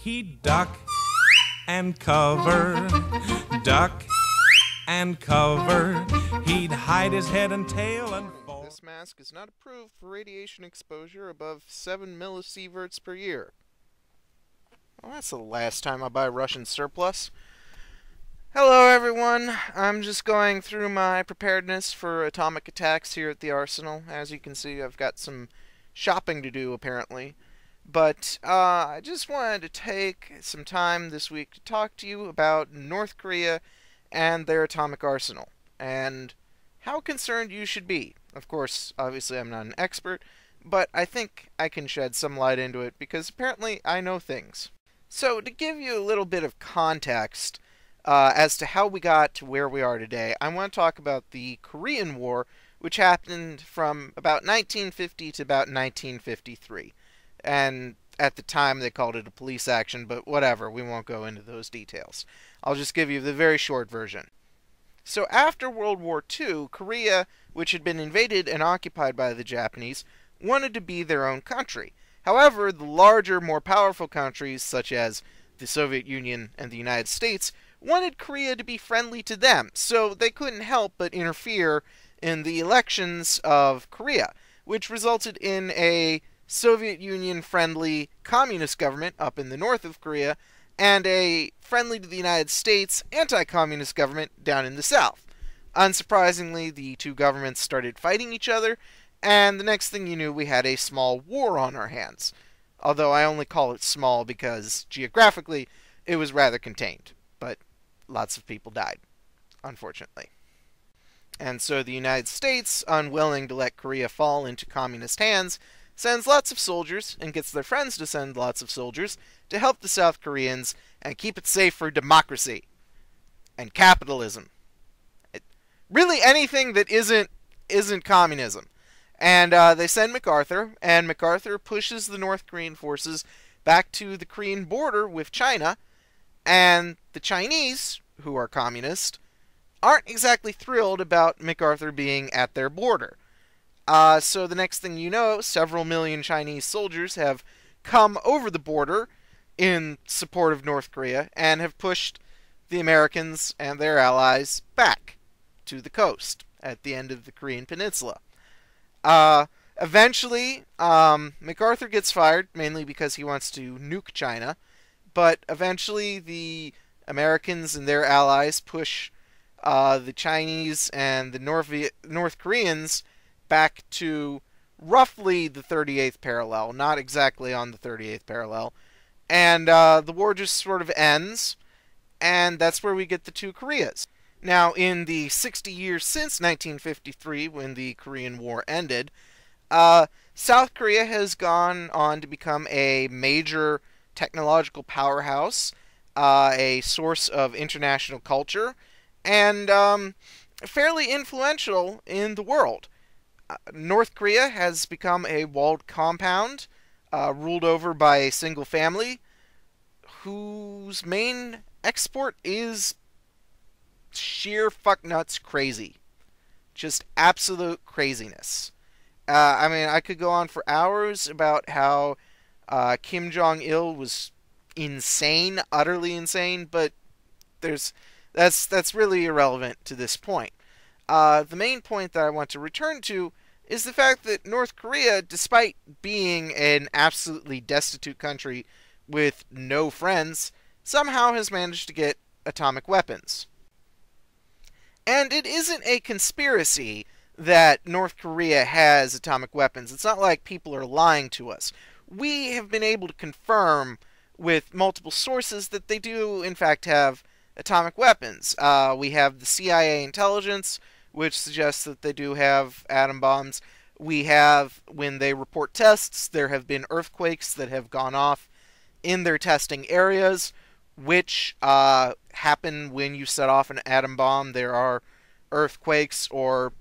He'd duck and cover, duck and cover. He'd hide his head and tail and fall. This mask is not approved for radiation exposure above 7 millisieverts per year. Well, that's the last time I buy Russian surplus. Hello, everyone. I'm just going through my preparedness for atomic attacks here at the arsenal. As you can see, I've got some shopping to do, apparently. But I just wanted to take some time this week to talk to you about North Korea and their atomic arsenal, and how concerned you should be. Of course, obviously I'm not an expert, but I think I can shed some light into it, because apparently I know things. So, to give you a little bit of context as to how we got to where we are today, I want to talk about the Korean War, which happened from about 1950 to about 1953. And at the time they called it a police action, but whatever, we won't go into those details. I'll just give you the very short version. So after World War II, Korea, which had been invaded and occupied by the Japanese, wanted to be their own country. However, the larger, more powerful countries, such as the Soviet Union and the United States, wanted Korea to be friendly to them, so they couldn't help but interfere in the elections of Korea, which resulted in a Soviet Union-friendly communist government up in the north of Korea, and a friendly to the United States anti-communist government down in the south. Unsurprisingly, the two governments started fighting each other, and the next thing you knew, we had a small war on our hands. Although I only call it small because, geographically, it was rather contained. But lots of people died, unfortunately. And so the United States, unwilling to let Korea fall into communist hands, sends lots of soldiers, and gets their friends to send lots of soldiers, to help the South Koreans and keep it safe for democracy and capitalism. Really anything that isn't communism. And they send MacArthur, and MacArthur pushes the North Korean forces back to the Korean border with China, and the Chinese, who are communist, aren't exactly thrilled about MacArthur being at their border. So the next thing you know, several million Chinese soldiers have come over the border in support of North Korea and have pushed the Americans and their allies back to the coast at the end of the Korean Peninsula. Eventually, MacArthur gets fired, mainly because he wants to nuke China, but eventually the Americans and their allies push the Chinese and the North Koreans back to roughly the 38th parallel, not exactly on the 38th parallel, and the war just sort of ends, and that's where we get the two Koreas. Now, in the 60 years since 1953, when the Korean War ended, South Korea has gone on to become a major technological powerhouse, a source of international culture, and fairly influential in the world. North Korea has become a walled compound, ruled over by a single family, whose main export is sheer fucknuts crazy. Just absolute craziness. I mean, I could go on for hours about how Kim Jong-il was insane, utterly insane, but that's really irrelevant to this point. The main point that I want to return to is the fact that North Korea, despite being an absolutely destitute country with no friends, somehow has managed to get atomic weapons. And it isn't a conspiracy that North Korea has atomic weapons. It's not like people are lying to us. We have been able to confirm with multiple sources that they do, in fact, have atomic weapons. We have the CIA intelligence, which suggests that they do have atom bombs. We have, when they report tests, there have been earthquakes that have gone off in their testing areas, which happen when you set off an atom bomb. There are earthquakes or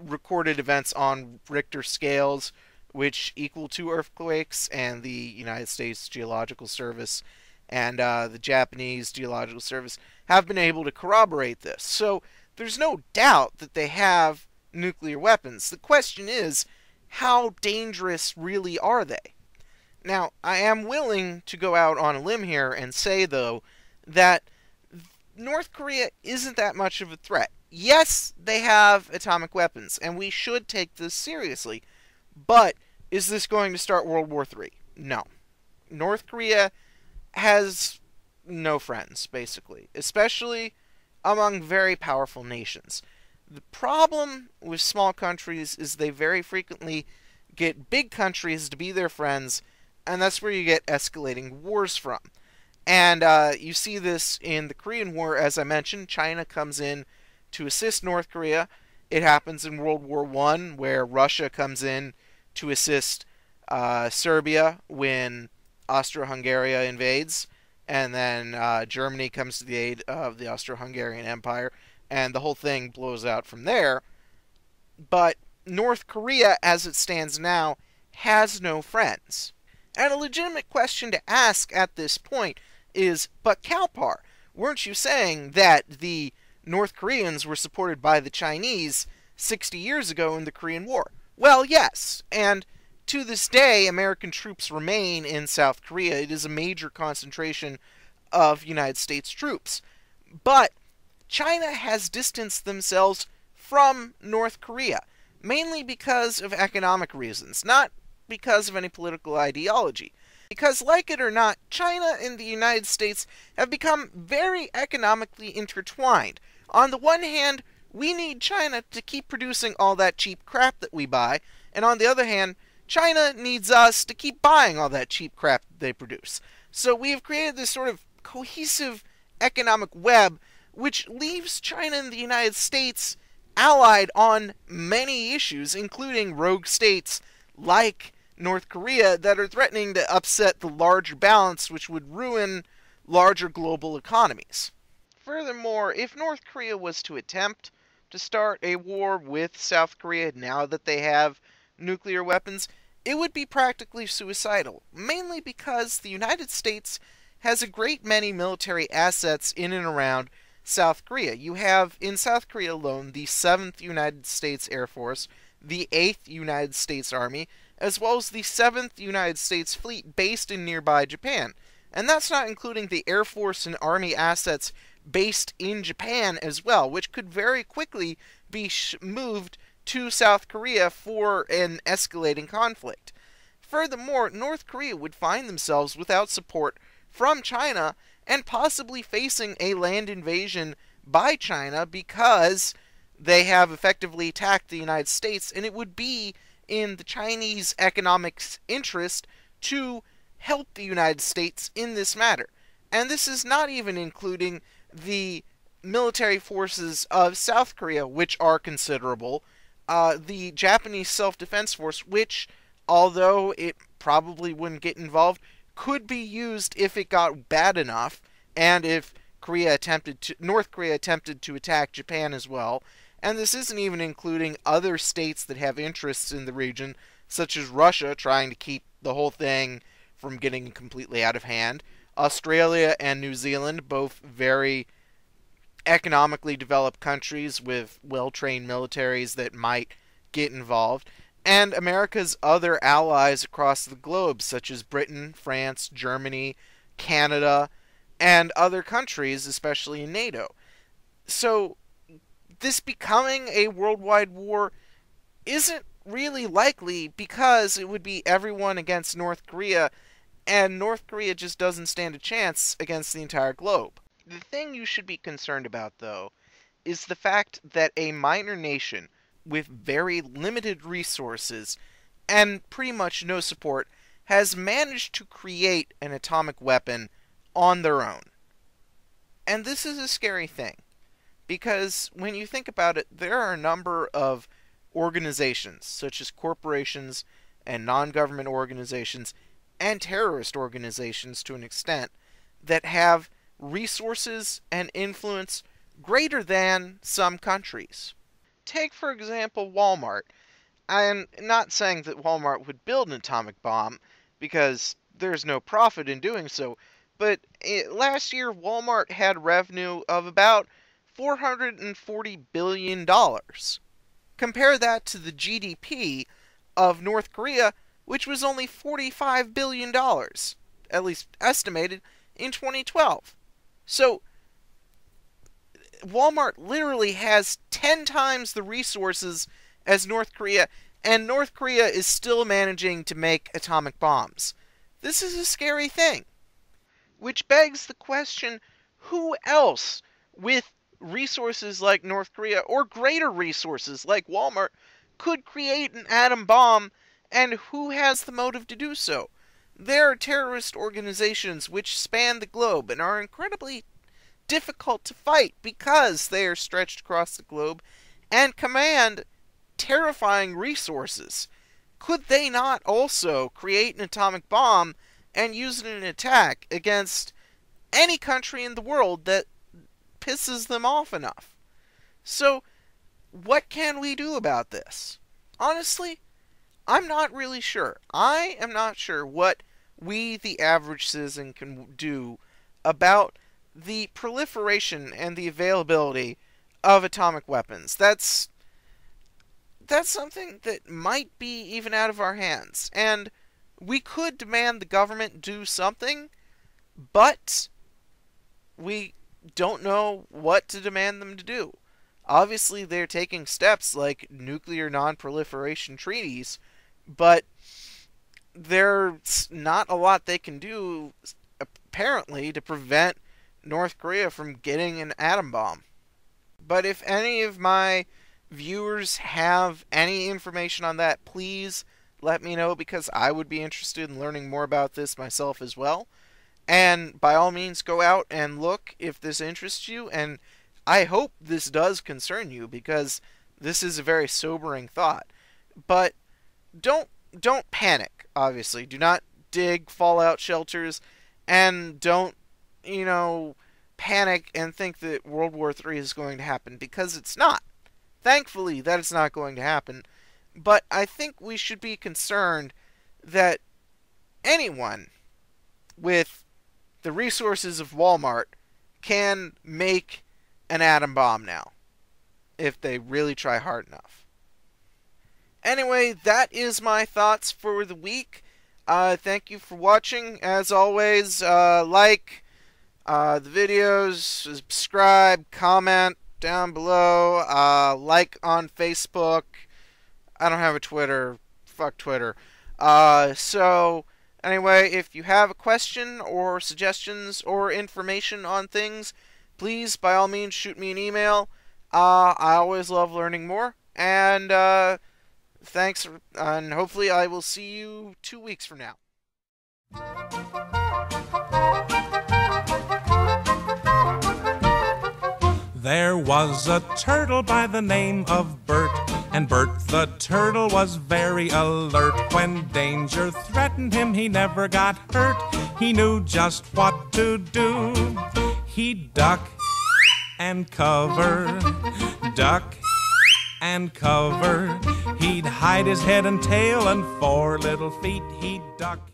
recorded events on Richter scales which equal to earthquakes, and the United States Geological Service and the Japanese Geological Service have been able to corroborate this. So there's no doubt that they have nuclear weapons. The question is, how dangerous really are they? Now, I am willing to go out on a limb here and say, though, that North Korea isn't that much of a threat. Yes, they have atomic weapons, and we should take this seriously. But is this going to start World War III? No. North Korea has no friends, basically, especially among very powerful nations. The problem with small countries is they very frequently get big countries to be their friends, and that's where you get escalating wars from. And you see this in the Korean War, as I mentioned. China comes in to assist North Korea. It happens in World War I, where Russia comes in to assist Serbia when Austro-Hungary invades, and then Germany comes to the aid of the Austro-Hungarian Empire, and the whole thing blows out from there. But North Korea, as it stands now, has no friends. And a legitimate question to ask at this point is, but Kalpar, weren't you saying that the North Koreans were supported by the Chinese 60 years ago in the Korean War? Well, yes, and to this day, American troops remain in South Korea. It is a major concentration of United States troops. But China has distanced themselves from North Korea, mainly because of economic reasons, not because of any political ideology. Because, like it or not, China and the United States have become very economically intertwined. On the one hand, we need China to keep producing all that cheap crap that we buy, and on the other hand, China needs us to keep buying all that cheap crap that they produce. So we have created this sort of cohesive economic web which leaves China and the United States allied on many issues, including rogue states like North Korea that are threatening to upset the larger balance, which would ruin larger global economies. Furthermore, if North Korea was to attempt to start a war with South Korea now that they have nuclear weapons, it would be practically suicidal, mainly because the United States has a great many military assets in and around South Korea. You have, in South Korea alone, the 7th United States Air Force, the 8th United States Army, as well as the 7th United States Fleet based in nearby Japan. And that's not including the Air Force and Army assets based in Japan as well, which could very quickly be moved to South Korea for an escalating conflict. Furthermore, North Korea would find themselves without support from China and possibly facing a land invasion by China because they have effectively attacked the United States, and it would be in the Chinese economic interest to help the United States in this matter. And this is not even including the military forces of South Korea, which are considerable, the Japanese Self-Defense Force, which, although it probably wouldn't get involved, could be used if it got bad enough, and if North Korea attempted to attack Japan as well. And this isn't even including other states that have interests in the region, such as Russia, trying to keep the whole thing from getting completely out of hand. Australia and New Zealand, both very economically developed countries with well-trained militaries that might get involved. And America's other allies across the globe, such as Britain, France, Germany, Canada, and other countries, especially in NATO. So this becoming a worldwide war isn't really likely because it would be everyone against North Korea, and North Korea just doesn't stand a chance against the entire globe. The thing you should be concerned about, though, is the fact that a minor nation with very limited resources and pretty much no support has managed to create an atomic weapon on their own. And this is a scary thing, because when you think about it, there are a number of organizations, such as corporations and non-government organizations and terrorist organizations to an extent, that have resources and influence greater than some countries. Take, for example, Walmart. I'm not saying that Walmart would build an atomic bomb, because there's no profit in doing so, but last year Walmart had revenue of about $440 billion. Compare that to the GDP of North Korea, which was only $45 billion, at least estimated, in 2012. So, Walmart literally has 10 times the resources as North Korea, and North Korea is still managing to make atomic bombs. This is a scary thing. Which begs the question, who else with resources like North Korea, or greater resources like Walmart, could create an atom bomb, and who has the motive to do so? There are terrorist organizations which span the globe and are incredibly difficult to fight because they are stretched across the globe and command terrifying resources. Could they not also create an atomic bomb and use it in an attack against any country in the world that pisses them off enough? So, what can we do about this? Honestly, I'm not really sure. I am not sure what we, the average citizen, can do about the proliferation and the availability of atomic weapons. That's something that might be even out of our hands. And we could demand the government do something, but we don't know what to demand them to do. Obviously, they're taking steps like nuclear non-proliferation treaties, but there's not a lot they can do, apparently, to prevent North Korea from getting an atom bomb. But if any of my viewers have any information on that, please let me know, because I would be interested in learning more about this myself as well. And by all means, go out and look if this interests you, and I hope this does concern you, because this is a very sobering thought. But don't panic, obviously. Do not dig fallout shelters, and don't, panic and think that World War III is going to happen, because it's not. Thankfully, that is not going to happen. But I think we should be concerned that anyone with the resources of Walmart can make an atom bomb now, if they really try hard enough. Anyway, that is my thoughts for the week. Thank you for watching. As always, like the videos, subscribe, comment down below, like on Facebook. I don't have a Twitter. Fuck Twitter. So, anyway, if you have a question or suggestions or information on things, please, by all means, shoot me an email. I always love learning more. And, thanks, and hopefully I will see you 2 weeks from now. There was a turtle by the name of Bert, and Bert the turtle was very alert. When danger threatened him, he never got hurt. He knew just what to do. He'd duck and cover, duck and cover. He'd hide his head and tail, and 4 little feet he'd duck